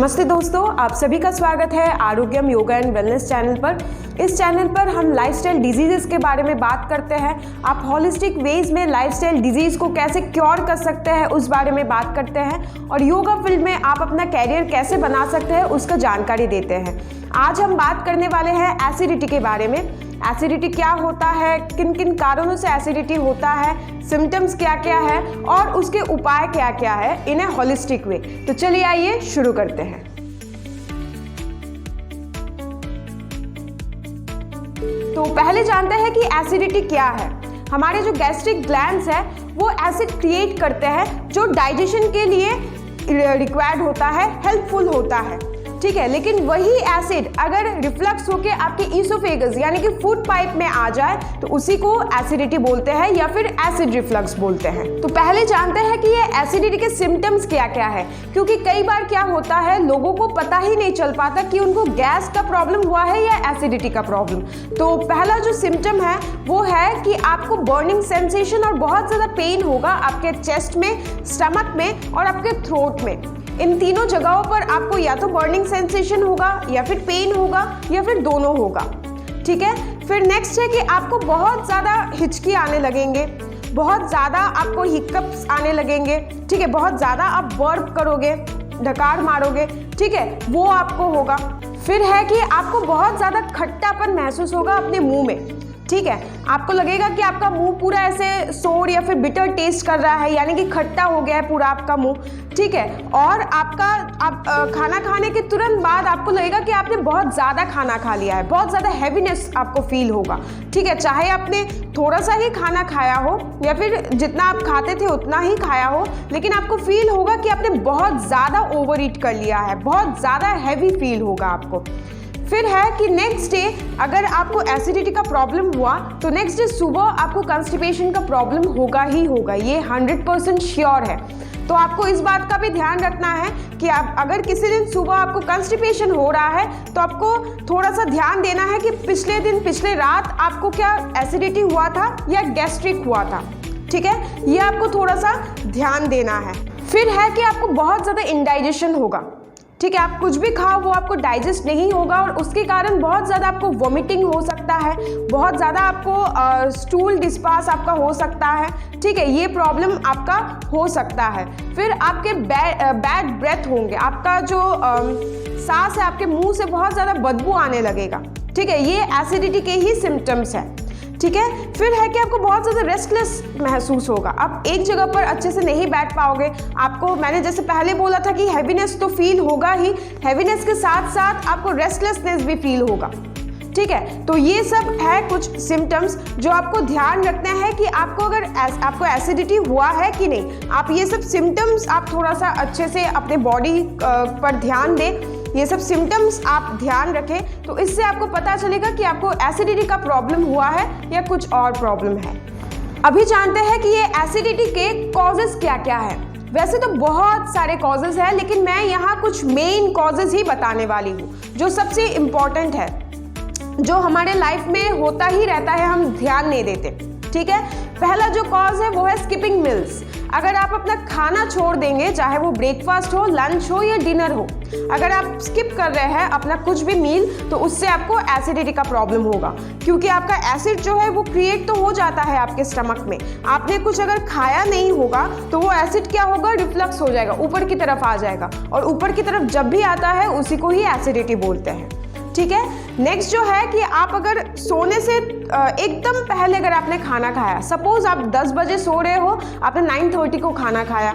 नमस्ते दोस्तों, आप सभी का स्वागत है आरोग्यम योगा एंड वेलनेस चैनल पर। इस चैनल पर हम लाइफस्टाइल डिजीजेस के बारे में बात करते हैं। आप हॉलिस्टिक वेज में लाइफस्टाइल डिजीज को कैसे क्योर कर सकते हैं उस बारे में बात करते हैं, और योगा फील्ड में आप अपना कैरियर कैसे बना सकते हैं उसका जानकारी देते हैं। आज हम बात करने वाले हैं एसिडिटी के बारे में। एसिडिटी क्या होता है, किन किन कारणों से एसिडिटी होता है, सिम्टम्स क्या क्या है और उसके उपाय क्या क्या है इन ए होलिस्टिक वे। तो चलिए आइए शुरू करते हैं। तो पहले जानते हैं कि एसिडिटी क्या है। हमारे जो गैस्ट्रिक ग्लैंड्स है वो एसिड क्रिएट करते हैं जो डाइजेशन के लिए रिक्वायर्ड होता है, हेल्पफुल होता है, ठीक है। लेकिन वही एसिड अगर रिफ्लक्स होके आपके ईसोफेगस यानी कि फूड पाइप में आ जाए तो उसी को एसिडिटी बोलते हैं या फिर एसिड रिफ्लक्स बोलते हैं। तो पहले जानते हैं कि ये एसिडिटी के सिम्टम्स क्या क्या है, क्योंकि कई बार क्या होता है लोगों को पता ही नहीं चल पाता कि उनको गैस का प्रॉब्लम हुआ है या एसिडिटी का प्रॉब्लम। तो पहला जो सिम्टम है वो है कि आपको बर्निंग सेंसेशन और बहुत ज़्यादा पेन होगा आपके चेस्ट में, स्टमक में और आपके थ्रोट में। इन तीनों जगहों पर आपको या तो बर्निंग सेंसेशन होगा या फिर पेन होगा या फिर दोनों होगा, ठीक है। फिर नेक्स्ट है कि आपको बहुत ज़्यादा हिचकी आने लगेंगे, बहुत ज़्यादा आपको हिकअप्स आने लगेंगे, ठीक है। बहुत ज़्यादा आप बर्प करोगे, ढकार मारोगे, ठीक है, वो आपको होगा। फिर है कि आपको बहुत ज़्यादा खट्टापन महसूस होगा अपने मुंह में, ठीक है। आपको लगेगा कि आपका मुंह पूरा ऐसे सोर या फिर बिटर टेस्ट कर रहा है, यानी कि खट्टा हो गया है पूरा आपका मुंह, ठीक है। और आप खाना खाने के तुरंत बाद आपको लगेगा कि आपने बहुत ज़्यादा खाना खा लिया है, बहुत ज़्यादा हैवीनेस आपको फील होगा, ठीक है। चाहे आपने थोड़ा सा ही खाना खाया हो या फिर जितना आप खाते थे उतना ही खाया हो, लेकिन आपको फील होगा कि आपने बहुत ज़्यादा ओवर ईट कर लिया है, बहुत ज़्यादा हैवी फील होगा आपको। फिर है कि नेक्स्ट डे अगर आपको एसिडिटी का प्रॉब्लम हुआ तो नेक्स्ट डे सुबह आपको कंस्टिपेशन का प्रॉब्लम होगा ही होगा, ये 100% श्योर है। तो आपको इस बात का भी ध्यान रखना है कि आप अगर किसी दिन सुबह आपको कंस्टिपेशन हो रहा है तो आपको थोड़ा सा ध्यान देना है कि पिछले दिन, पिछले रात आपको क्या एसिडिटी हुआ था या गैस्ट्रिक हुआ था, ठीक है। ये आपको थोड़ा सा ध्यान देना है। फिर है कि आपको बहुत ज़्यादा इंडाइजेशन होगा, ठीक है। आप कुछ भी खाओ वो आपको डाइजेस्ट नहीं होगा और उसके कारण बहुत ज़्यादा आपको वॉमिटिंग हो सकता है, बहुत ज़्यादा आपको स्टूल डिस्पास आपका हो सकता है, ठीक है। ये प्रॉब्लम आपका हो सकता है। फिर आपके बैड ब्रेथ होंगे, आपका जो सांस है आपके मुंह से बहुत ज़्यादा बदबू आने लगेगा, ठीक है। ये एसिडिटी के ही सिम्टम्स है, ठीक है। फिर है कि आपको बहुत ज़्यादा रेस्टलेस महसूस होगा, आप एक जगह पर अच्छे से नहीं बैठ पाओगे। आपको मैंने जैसे पहले बोला था कि हैवीनेस तो फील होगा ही, हैवीनेस के साथ साथ आपको रेस्टलेसनेस भी फील होगा, ठीक है। तो ये सब है कुछ सिम्टम्स जो आपको ध्यान रखना है कि आपको अगर आपको एसिडिटी हुआ है कि नहीं। आप ये सब सिम्टम्स आप थोड़ा सा अच्छे से अपने बॉडी पर ध्यान दें, ये सब सिम्टम्स आप ध्यान रखें, तो इससे आपको पता चलेगा कि आपको एसिडिटी का प्रॉब्लम हुआ है या कुछ और प्रॉब्लम है। अभी जानते हैं कि ये एसिडिटी के कॉजेस क्या क्या है। वैसे तो बहुत सारे कॉजेस हैं, लेकिन मैं यहाँ कुछ मेन कॉजेस ही बताने वाली हूँ जो सबसे इम्पॉर्टेंट है, जो हमारे लाइफ में होता ही रहता है, हम ध्यान नहीं देते, ठीक है। पहला जो कॉज है वो है स्किपिंग मील्स। अगर आप अपना खाना छोड़ देंगे, चाहे वो ब्रेकफास्ट हो, लंच हो या डिनर हो, अगर आप स्किप कर रहे हैं अपना कुछ भी मील तो उससे आपको एसिडिटी का प्रॉब्लम होगा, क्योंकि आपका एसिड जो है वो क्रिएट तो हो जाता है आपके स्टमक में। आपने कुछ अगर खाया नहीं होगा तो वो एसिड क्या होगा, रिफ्लक्स हो जाएगा, ऊपर की तरफ आ जाएगा, और ऊपर की तरफ जब भी आता है उसी को ही एसिडिटी बोलते हैं, ठीक है। नेक्स्ट जो है कि आप अगर सोने से एकदम पहले अगर आपने खाना खाया, सपोज आप 10 बजे सो रहे हो, आपने 9:30 को खाना खाया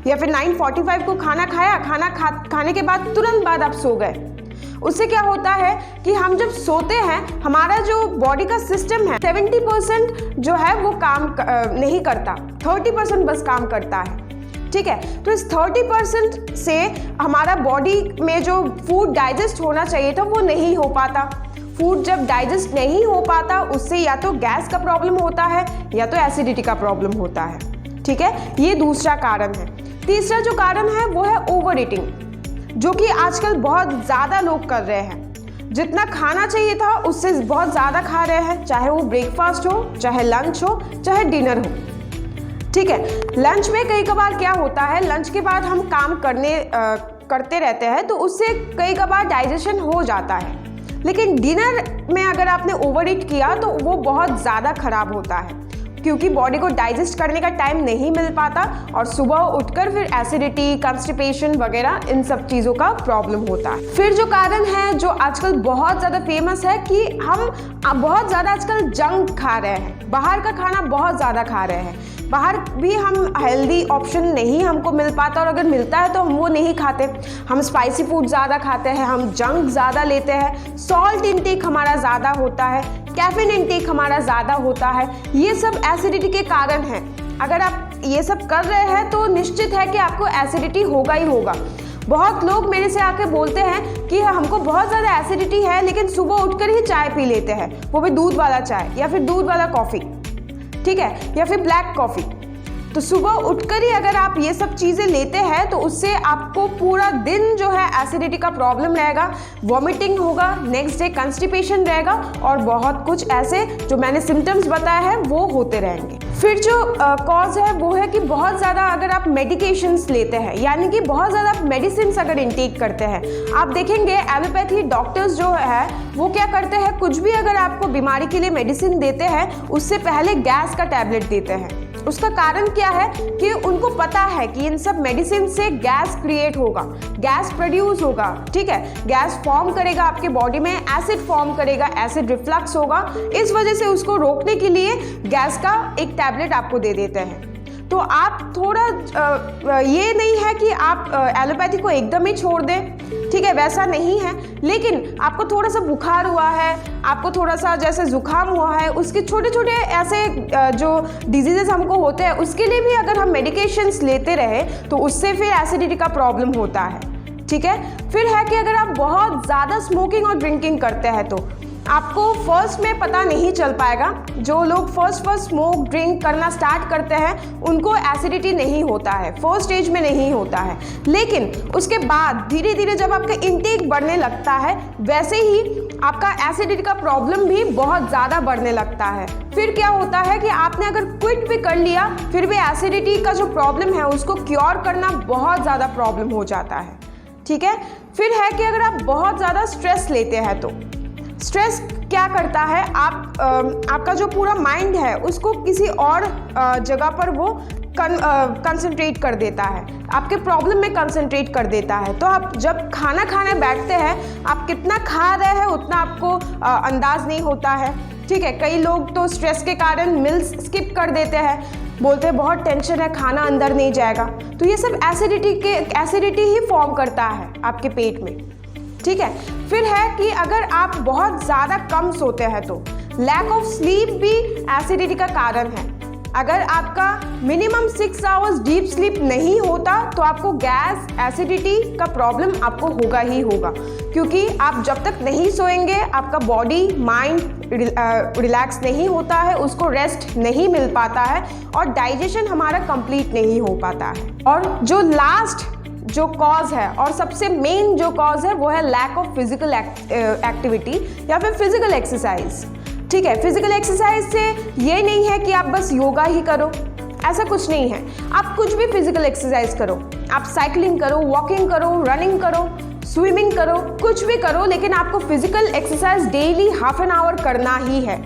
या फिर 9:45 को खाना खाया, खाने के बाद तुरंत बाद आप सो गए, उससे क्या होता है कि हम जब सोते हैं हमारा जो बॉडी का सिस्टम है 70% जो है वो काम नहीं करता, 30% बस काम करता है, ठीक है। तो इस 30% से हमारा बॉडी में जो फूड डाइजेस्ट होना चाहिए था वो नहीं हो पाता। फूड जब डाइजेस्ट नहीं हो पाता उससे या तो गैस का प्रॉब्लम होता है या तो एसिडिटी का प्रॉब्लम होता है, ठीक है। ये दूसरा कारण है। तीसरा जो कारण है वो है ओवर ईटिंग, जो कि आजकल बहुत ज़्यादा लोग कर रहे हैं। जितना खाना चाहिए था उससे बहुत ज़्यादा खा रहे हैं, चाहे वो ब्रेकफास्ट हो, चाहे लंच हो, चाहे डिनर हो, ठीक है। लंच में कई कबार क्या होता है, लंच के बाद हम करते रहते हैं तो उससे कई बार डाइजेशन हो जाता है। लेकिन डिनर में अगर आपने ओवर ईट किया तो वो बहुत ज़्यादा खराब होता है, क्योंकि बॉडी को डाइजेस्ट करने का टाइम नहीं मिल पाता और सुबह उठकर फिर एसिडिटी, कॉन्स्टिपेशन वगैरह इन सब चीज़ों का प्रॉब्लम होता है। फिर जो कारण है जो आजकल बहुत ज़्यादा फेमस है कि हम बहुत ज़्यादा आजकल जंक खा रहे हैं, बाहर का खाना बहुत ज़्यादा खा रहे हैं। बाहर भी हम हेल्दी ऑप्शन नहीं हमको मिल पाता, और अगर मिलता है तो हम वो नहीं खाते। हम स्पाइसी फूड ज़्यादा खाते हैं, हम जंक ज़्यादा लेते हैं, सॉल्ट इंटेक हमारा ज़्यादा होता है, कैफीन इंटेक हमारा ज़्यादा होता है। ये सब एसिडिटी के कारण हैं। अगर आप ये सब कर रहे हैं तो निश्चित है कि आपको एसिडिटी होगा ही होगा। बहुत लोग मेरे से आके बोलते हैं कि हमको बहुत ज़्यादा एसिडिटी है, लेकिन सुबह उठकर ही चाय पी लेते हैं, वो भी दूध वाला चाय या फिर दूध वाला कॉफ़ी, ठीक है, या फिर ब्लैक कॉफ़ी। तो सुबह उठकर ही अगर आप ये सब चीज़ें लेते हैं तो उससे आपको पूरा दिन जो है एसिडिटी का प्रॉब्लम रहेगा, वॉमिटिंग होगा, नेक्स्ट डे कॉन्स्टिपेशन रहेगा और बहुत कुछ ऐसे जो मैंने सिम्टम्स बताए हैं वो होते रहेंगे। फिर जो कॉज है वो है कि बहुत ज़्यादा अगर आप मेडिकेशंस लेते हैं, यानी कि बहुत ज़्यादा मेडिसिन अगर इंटेक करते हैं। आप देखेंगे एलोपैथी डॉक्टर्स जो है वो क्या करते हैं, कुछ भी अगर आपको बीमारी के लिए मेडिसिन देते हैं उससे पहले गैस का टैबलेट देते हैं। उसका कारण क्या है कि उनको पता है कि इन सब मेडिसिन से गैस क्रिएट होगा, गैस प्रोड्यूस होगा, ठीक है, गैस फॉर्म करेगा आपके बॉडी में, एसिड फॉर्म करेगा, एसिड रिफ्लक्स होगा। इस वजह से उसको रोकने के लिए गैस का एक टैबलेट आपको दे देते हैं। तो आप थोड़ा ये नहीं है कि आप एलोपैथी को एकदम ही छोड़ दें, ठीक है, वैसा नहीं है। लेकिन आपको थोड़ा सा बुखार हुआ है, आपको थोड़ा सा जैसे जुकाम हुआ है, उसके छोटे छोटे ऐसे जो डिजीजेस हमको होते हैं उसके लिए भी अगर हम मेडिकेशंस लेते रहे तो उससे फिर एसिडिटी का प्रॉब्लम होता है, ठीक है। फिर है कि अगर आप बहुत ज़्यादा स्मोकिंग और ड्रिंकिंग करते हैं तो आपको फर्स्ट में पता नहीं चल पाएगा। जो लोग फर्स्ट स्मोक ड्रिंक करना स्टार्ट करते हैं उनको एसिडिटी नहीं होता है, फर्स्ट स्टेज में नहीं होता है। लेकिन उसके बाद धीरे धीरे जब आपका इंटेक बढ़ने लगता है वैसे ही आपका एसिडिटी का प्रॉब्लम भी बहुत ज़्यादा बढ़ने लगता है। फिर क्या होता है कि आपने अगर क्विट भी कर लिया फिर भी एसिडिटी का जो प्रॉब्लम है उसको क्योर करना बहुत ज़्यादा प्रॉब्लम हो जाता है, ठीक है। फिर है कि अगर आप बहुत ज़्यादा स्ट्रेस लेते हैं तो स्ट्रेस क्या करता है, आपका जो पूरा माइंड है उसको किसी और जगह पर वो कंसंट्रेट कर देता है, आपके प्रॉब्लम में कंसंट्रेट कर देता है। तो आप जब खाना खाने बैठते हैं आप कितना खा रहे हैं उतना आपको अंदाज नहीं होता है, ठीक है। कई लोग तो स्ट्रेस के कारण मील्स स्किप कर देते हैं, बोलते हैं बहुत टेंशन है, खाना अंदर नहीं जाएगा। तो ये सब एसिडिटी ही फॉर्म करता है आपके पेट में, ठीक है। फिर है कि अगर आप बहुत ज़्यादा कम सोते हैं तो लैक ऑफ स्लीप भी एसिडिटी का कारण है। अगर आपका मिनिमम 6 आवर्स डीप स्लीप नहीं होता तो आपको गैस, एसिडिटी का प्रॉब्लम आपको होगा ही होगा, क्योंकि आप जब तक नहीं सोएंगे आपका बॉडी माइंड रिलैक्स नहीं होता है, उसको रेस्ट नहीं मिल पाता है और डाइजेशन हमारा कंप्लीट नहीं हो पाता है। और जो लास्ट जो कॉज है और सबसे मेन जो कॉज है वो है लैक ऑफ फिजिकल एक्टिविटी या फिर फिजिकल एक्सरसाइज, ठीक है। फिजिकल एक्सरसाइज से ये नहीं है कि आप बस योगा ही करो, ऐसा कुछ नहीं है। आप कुछ भी फिजिकल एक्सरसाइज करो, आप साइकिलिंग करो, वॉकिंग करो, रनिंग करो, स्विमिंग करो, कुछ भी करो, लेकिन आपको physical exercise daily half an hour करना ही है।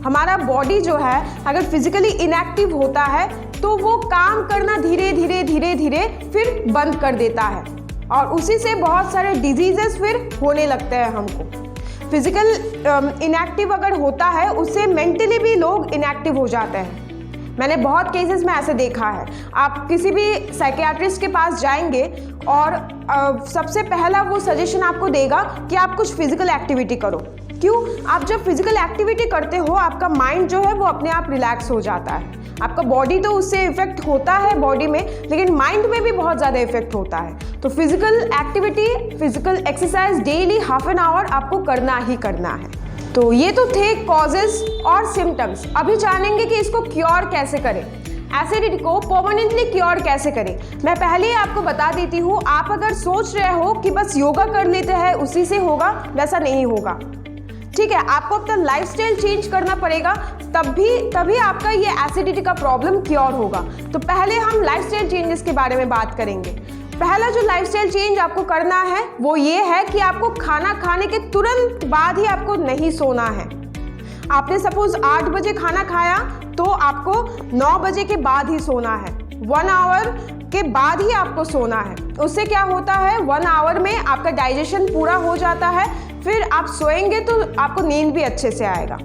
हमारा बॉडी जो है अगर फिजिकली इनएक्टिव होता है तो वो काम करना धीरे धीरे फिर बंद कर देता है और उसी से बहुत सारे डिजीजेस फिर होने लगते हैं हमको। फिजिकल इनएक्टिव अगर होता है उससे मेंटली भी लोग इनएक्टिव हो जाते हैं। मैंने बहुत केसेस में ऐसे देखा है। आप किसी भी साइकियाट्रिस्ट के पास जाएंगे और सबसे पहला वो सजेशन आपको देगा कि आप कुछ फिजिकल एक्टिविटी करो। क्यों? आप जब फिजिकल एक्टिविटी करते हो आपका माइंड जो है वो अपने आप रिलैक्स हो जाता है। आपका बॉडी तो उससे इफेक्ट होता है बॉडी में, लेकिन माइंड में भी बहुत ज़्यादा इफेक्ट होता है। तो physical activity, physical exercise daily half an hour आपको करना ही करना है। तो ये तो थे कॉजेज और सिम्टम्स। अभी जानेंगे कि इसको क्योर कैसे करें, एसिडिटी को परमानेंटली क्योर कैसे करें। मैं पहले ही आपको बता देती हूँ, आप अगर सोच रहे हो कि बस योगा कर लेते हैं उसी से होगा, वैसा नहीं होगा, ठीक है। आपको अपना लाइफस्टाइल चेंज करना पड़ेगा, तभी आपका ये एसिडिटी का प्रॉब्लम क्योर होगा। तो पहले हम लाइफस्टाइल चेंजेस के बारे में बात करेंगे। पहला जो लाइफस्टाइल चेंज आपको करना है वो ये है कि आपको खाना खाने के तुरंत बाद ही आपको नहीं सोना है। आपने सपोज 8 बजे खाना खाया तो आपको 9 बजे के बाद ही सोना है। 1 आवर के बाद ही आपको सोना है। उससे क्या होता है, 1 आवर में आपका डाइजेशन पूरा हो जाता है, फिर आप सोएंगे तो आपको नींद भी अच्छे से आएगा।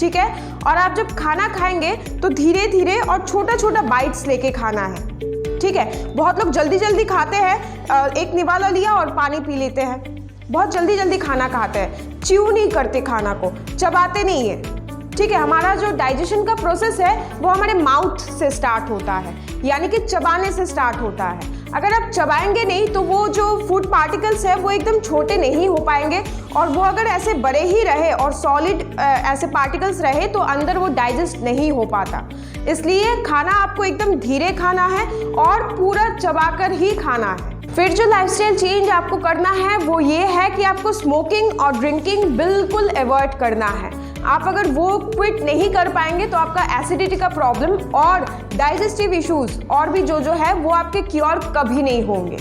ठीक है, और आप जब खाना खाएंगे तो धीरे धीरे और छोटा छोटा बाइट्स लेके खाना है। ठीक है, बहुत लोग जल्दी जल्दी खाते हैं, एक निवाला लिया और पानी पी लेते हैं, बहुत जल्दी जल्दी खाना खाते हैं, च्यू नहीं करते, खाना को चबाते नहीं है। ठीक है, हमारा जो डाइजेशन का प्रोसेस है वो हमारे माउथ से स्टार्ट होता है, यानी कि चबाने से स्टार्ट होता है। अगर आप चबाएंगे नहीं तो वो जो फूड पार्टिकल्स है वो एकदम छोटे नहीं हो पाएंगे, और वो अगर ऐसे बड़े ही रहे और सॉलिड ऐसे पार्टिकल्स रहे तो अंदर वो डाइजेस्ट नहीं हो पाता। इसलिए खाना आपको एकदम धीरे खाना है और पूरा चबाकर ही खाना है। फिर जो लाइफस्टाइल चेंज आपको करना है वो ये है कि आपको स्मोकिंग और ड्रिंकिंग बिल्कुल अवॉइड करना है। आप अगर वो क्विट नहीं कर पाएंगे तो आपका एसिडिटी का प्रॉब्लम और डाइजेस्टिव इश्यूज और भी जो है वो आपके क्योर कभी नहीं होंगे।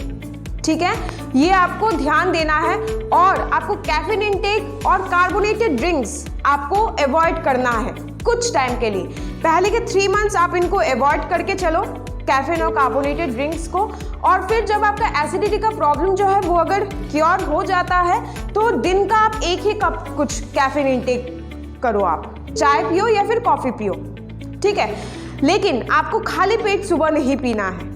ठीक है, ये आपको ध्यान देना है। और आपको कैफीन इंटेक और कार्बोनेटेड ड्रिंक्स आपको अवॉइड करना है कुछ टाइम के लिए। पहले के 3 मंथ्स आप इनको अवॉइड करके चलो, कैफीन और कार्बोनेटेड ड्रिंक्स को। और फिर जब आपका एसिडिटी का प्रॉब्लम जो है वो अगर क्योर हो जाता है तो दिन का आप 1 ही कप कुछ कैफीन इंटेक करो, आप चाय पियो या फिर कॉफी पियो। ठीक है, लेकिन आपको खाली पेट सुबह नहीं पीना है।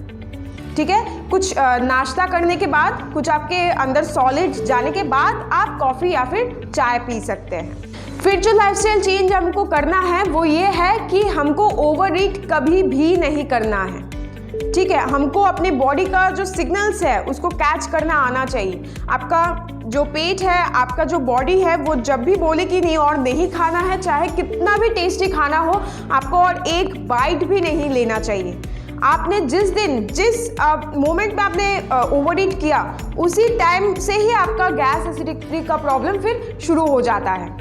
ठीक है, कुछ नाश्ता करने के बाद, कुछ आपके अंदर सॉलिड जाने के बाद आप कॉफी या फिर चाय पी सकते हैं। फिर जो लाइफस्टाइल चेंज हमको करना है वो ये है कि हमको ओवर ईट कभी भी नहीं करना है। ठीक है, हमको अपने बॉडी का जो सिग्नल्स है उसको कैच करना आना चाहिए। आपका जो पेट है, आपका जो बॉडी है, वो जब भी बोले कि नहीं और नहीं खाना है, चाहे कितना भी टेस्टी खाना हो, आपको और एक बाइट भी नहीं लेना चाहिए। आपने जिस दिन जिस मोमेंट में आपने ओवर ईट किया उसी टाइम से ही आपका गैस एसिडिटी का प्रॉब्लम फिर शुरू हो जाता है।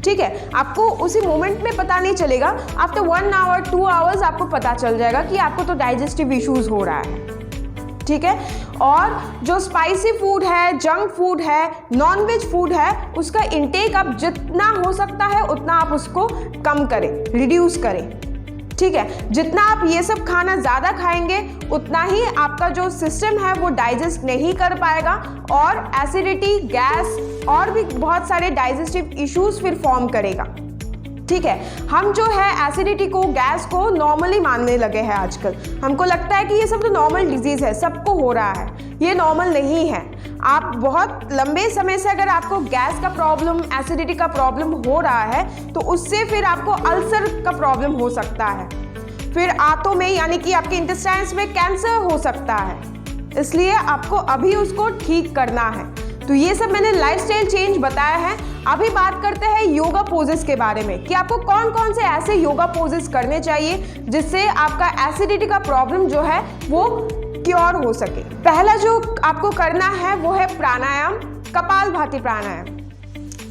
ठीक है, आपको उसी मोमेंट में पता नहीं चलेगा, आफ्टर 1 आवर 2 आवर्स आपको पता चल जाएगा कि आपको तो डाइजेस्टिव इश्यूज हो रहा है। ठीक है, और जो स्पाइसी फूड है, जंक फूड है, नॉनवेज फूड है, उसका इंटेक आप जितना हो सकता है उतना आप उसको कम करें, रिड्यूस करें। ठीक है, जितना आप ये सब खाना ज़्यादा खाएंगे उतना ही आपका जो सिस्टम है वो डाइजेस्ट नहीं कर पाएगा और एसिडिटी, गैस और भी बहुत सारे डाइजेस्टिव इश्यूज फिर फॉर्म करेगा। ठीक है, हम जो है एसिडिटी को, गैस को नॉर्मली मानने लगे हैं आजकल। हमको लगता है कि ये सब तो नॉर्मल डिजीज है, सबको हो रहा है। ये नॉर्मल नहीं है। आप बहुत लंबे समय से अगर आपको गैस का प्रॉब्लम, एसिडिटी का प्रॉब्लम हो रहा है तो उससे फिर आपको अल्सर का प्रॉब्लम हो सकता है, फिर आंतों में यानी कि आपके इंटेस्टाइन्स में कैंसर हो सकता है। इसलिए आपको अभी उसको ठीक करना है। तो ये सब मैंने लाइफस्टाइल चेंज बताया है। अभी बात करते हैं योगा पोजेस के बारे में कि आपको कौन कौन से ऐसे योगा पोजेस करने चाहिए जिससे आपका एसिडिटी का प्रॉब्लम जो है वो क्योर हो सके। पहला जो आपको करना है वो है प्राणायाम, कपालभाति प्राणायाम।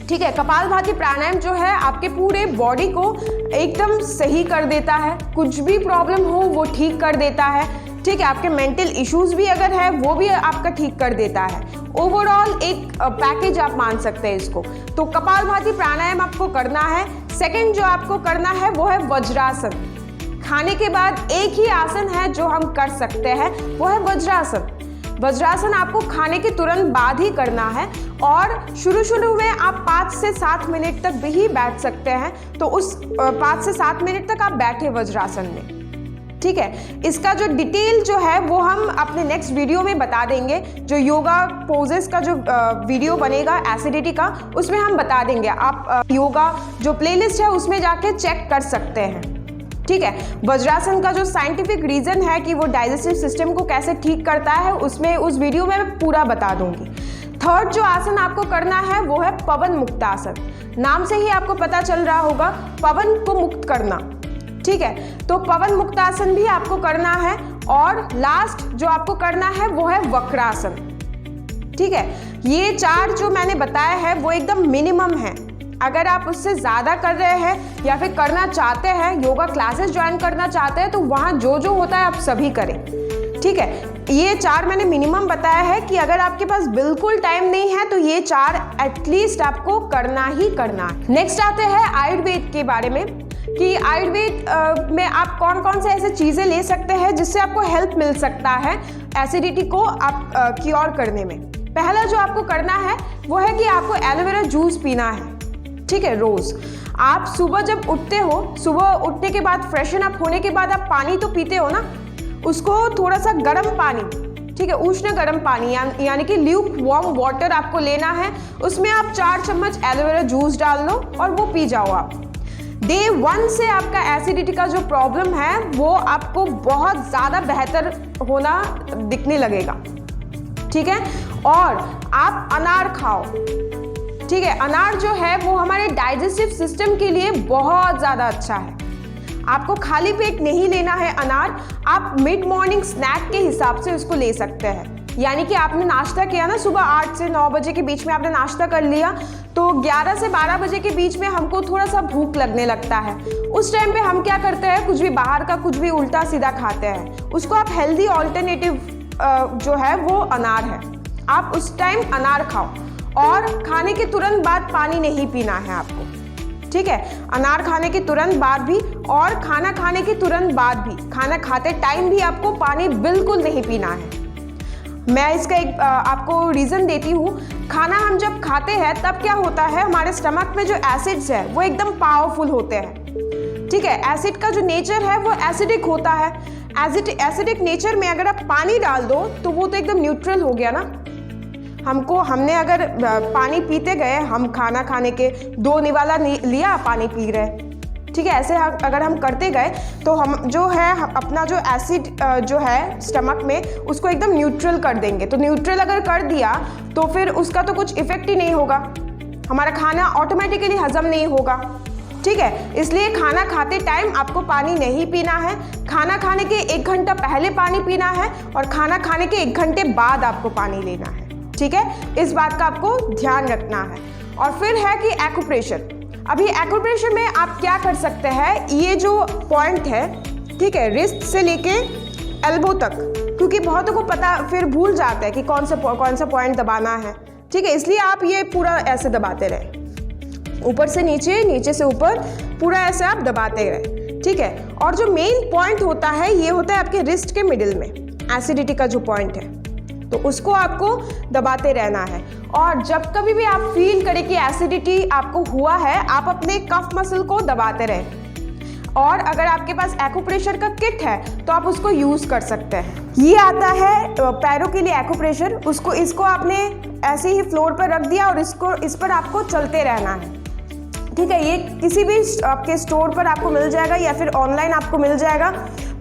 ठीक है, कपालभाति प्राणायाम जो है आपके पूरे बॉडी को एकदम सही कर देता है, कुछ भी प्रॉब्लम हो वो ठीक कर देता है। ठीक है, आपके मेंटल इश्यूज भी अगर है वो भी आपका ठीक कर देता है। ओवरऑल एक पैकेज आप मान सकते हैं इसको। तो कपालभाति प्राणायाम आपको करना है। सेकंड जो आपको करना है वो है वज्रासन। खाने के बाद एक ही आसन है जो हम कर सकते हैं, वो है वज्रासन। वज्रासन आपको खाने के तुरंत बाद ही करना है और शुरू में आप 5 से 7 मिनट तक भी बैठ सकते हैं। तो उस 5 से 7 मिनट तक आप बैठे वज्रासन में। ठीक है, इसका जो डिटेल जो है वो हम अपने नेक्स्ट वीडियो में बता देंगे। जो योगा पोजेस का जो वीडियो बनेगा एसिडिटी का, उसमें हम बता देंगे। आप योगा जो प्लेलिस्ट है उसमें जाके चेक कर सकते हैं। ठीक है, वज्रासन का जो साइंटिफिक रीजन है कि वो डाइजेस्टिव सिस्टम को कैसे ठीक करता है उसमें उस वीडियो में मैं पूरा बता दूंगी। थर्ड जो आसन आपको करना है वो है पवन मुक्तासन। नाम से ही आपको पता चल रहा होगा, पवन को मुक्त करना। ठीक है, तो पवन मुक्तासन भी आपको करना है। और लास्ट जो आपको करना है वो है वक्रासन। ठीक है, ये 4 जो मैंने बताया है वो एकदम मिनिमम है। अगर आप उससे ज़्यादा कर रहे हैं या फिर करना चाहते हैं, योगा क्लासेस ज्वाइन करना चाहते हैं, तो वहाँ जो होता है आप सभी करें। ठीक है, ये 4 मैंने मिनिमम बताया है कि अगर आपके पास बिल्कुल टाइम नहीं है तो ये 4 एटलीस्ट आपको करना ही करना है। नेक्स्ट आते हैं आयुर्वेद के बारे में कि आयुर्वेद में आप कौन कौन से ऐसे चीज़ें ले सकते हैं जिससे आपको हेल्प मिल सकता है एसिडिटी को आप क्योर करने में। पहला जो आपको करना है वो है कि आपको एलोवेरा जूस पीना है, ठीक है, रोज़। आप सुबह जब उठते हो, सुबह उठने के बाद फ्रेशन अप होने के बाद आप पानी तो पीते हो ना, उसको थोड़ा सा गर्म पानी, ठीक है, उष्ण गर्म पानी यानी कि ल्यूक वार्म वाटर आपको लेना है। उसमें आप 4 चम्मच एलोवेरा जूस डाल लो और वो पी जाओ आप। डे 1 से आपका एसिडिटी का जो प्रॉब्लम है वो आपको बहुत ज़्यादा बेहतर होना दिखने लगेगा, ठीक है। और आप अनार खाओ, ठीक है। अनार जो है वो हमारे डाइजेस्टिव सिस्टम के लिए बहुत ज़्यादा अच्छा है। आपको खाली पेट नहीं लेना है अनार, आप मिड मॉर्निंग स्नैक के हिसाब से उसको ले सकते हैं। यानी कि आपने नाश्ता किया ना, सुबह 8 से 9 बजे के बीच में आपने नाश्ता कर लिया, तो 11 से 12 बजे के बीच में हमको थोड़ा सा भूख लगने लगता है। उस टाइम पे हम क्या करते हैं, कुछ भी बाहर का कुछ भी उल्टा सीधा खाते हैं। उसको आप हेल्दी ऑल्टरनेटिव जो है वो अनार है, आप उस टाइम अनार खाओ। और खाने के तुरंत बाद पानी नहीं पीना है आपको, ठीक है। अनार खाने के तुरंत बाद भी और खाना खाने के तुरंत बाद भी, खाना खाते टाइम भी आपको पानी बिल्कुल नहीं पीना है। मैं इसका एक आपको रीज़न देती हूँ। खाना हम जब खाते हैं तब क्या होता है, हमारे स्टमक में जो एसिड्स है वो एकदम पावरफुल होते हैं, ठीक है। एसिड का जो नेचर है वो एसिडिक होता है। एसिडिक नेचर में अगर आप पानी डाल दो तो वो तो एकदम न्यूट्रल हो गया ना। हमने अगर पानी पीते गए, हम खाना खाने के 2 निवाला लिया, पानी पी रहे, ठीक है। ऐसे अगर हम करते गए तो हम जो है अपना जो एसिड जो है स्टमक में उसको एकदम न्यूट्रल कर देंगे। तो न्यूट्रल अगर कर दिया तो फिर उसका तो कुछ इफेक्ट ही नहीं होगा, हमारा खाना ऑटोमेटिकली हजम नहीं होगा, ठीक है। इसलिए खाना खाते टाइम आपको पानी नहीं पीना है। खाना खाने के 1 घंटा पहले पानी पीना है और खाना खाने के 1 घंटे बाद आपको पानी लेना है, ठीक है। इस बात का आपको ध्यान रखना है। और फिर है कि एक्यूप्रेशर। अभी एक्यूप्रेशर में आप क्या कर सकते हैं, ये जो पॉइंट है, ठीक है, रिस्ट से लेके एल्बो तक, क्योंकि बहुतों को पता फिर भूल जाता है कि कौन सा पॉइंट दबाना है, ठीक है। इसलिए आप ये पूरा ऐसे दबाते रहे, ऊपर से नीचे, नीचे से ऊपर, पूरा ऐसे आप दबाते रहे, ठीक है। और जो मेन पॉइंट होता है ये होता है आपके रिस्ट के मिडिल में, एसिडिटी का जो पॉइंट है, तो उसको आपको दबाते रहना है। और जब कभी भी आप फील करें कि एसिडिटी आपको हुआ है, आप अपने कफ मसल को दबाते रहें। और अगर आपके पास एक्यूप्रेशर का किट है तो आप उसको यूज़ कर सकते हैं। ये आता है पैरों के लिए एक्यूप्रेशर, इसको आपने ऐसे ही फ्लोर पर रख दिया और इस पर आपको चलते रहना है, ठीक है। ये किसी भी आपके स्टोर पर आपको मिल जाएगा या फिर ऑनलाइन आपको मिल जाएगा।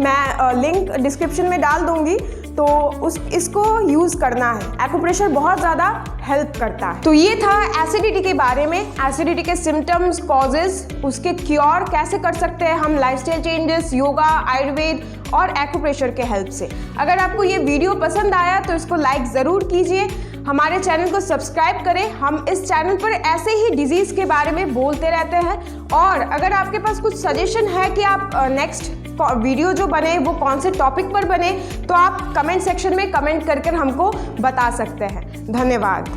मैं लिंक डिस्क्रिप्शन में डाल दूंगी, तो इसको यूज़ करना है। एक्यूप्रेशर बहुत ज़्यादा हेल्प करता है। तो ये था एसिडिटी के बारे में, एसिडिटी के सिम्टम्स, कॉजेज, उसके क्योर कैसे कर सकते हैं हम लाइफस्टाइल चेंजेस, योगा, आयुर्वेद और एक्यूप्रेशर के हेल्प से। अगर आपको ये वीडियो पसंद आया तो इसको लाइक ज़रूर कीजिए, हमारे चैनल को सब्सक्राइब करें। हम इस चैनल पर ऐसे ही डिजीज़ के बारे में बोलते रहते हैं। और अगर आपके पास कुछ सजेशन है कि आप नेक्स्ट वीडियो जो बने वो कौन से टॉपिक पर बने, तो आप कमेंट सेक्शन में कमेंट करके हमको बता सकते हैं। धन्यवाद।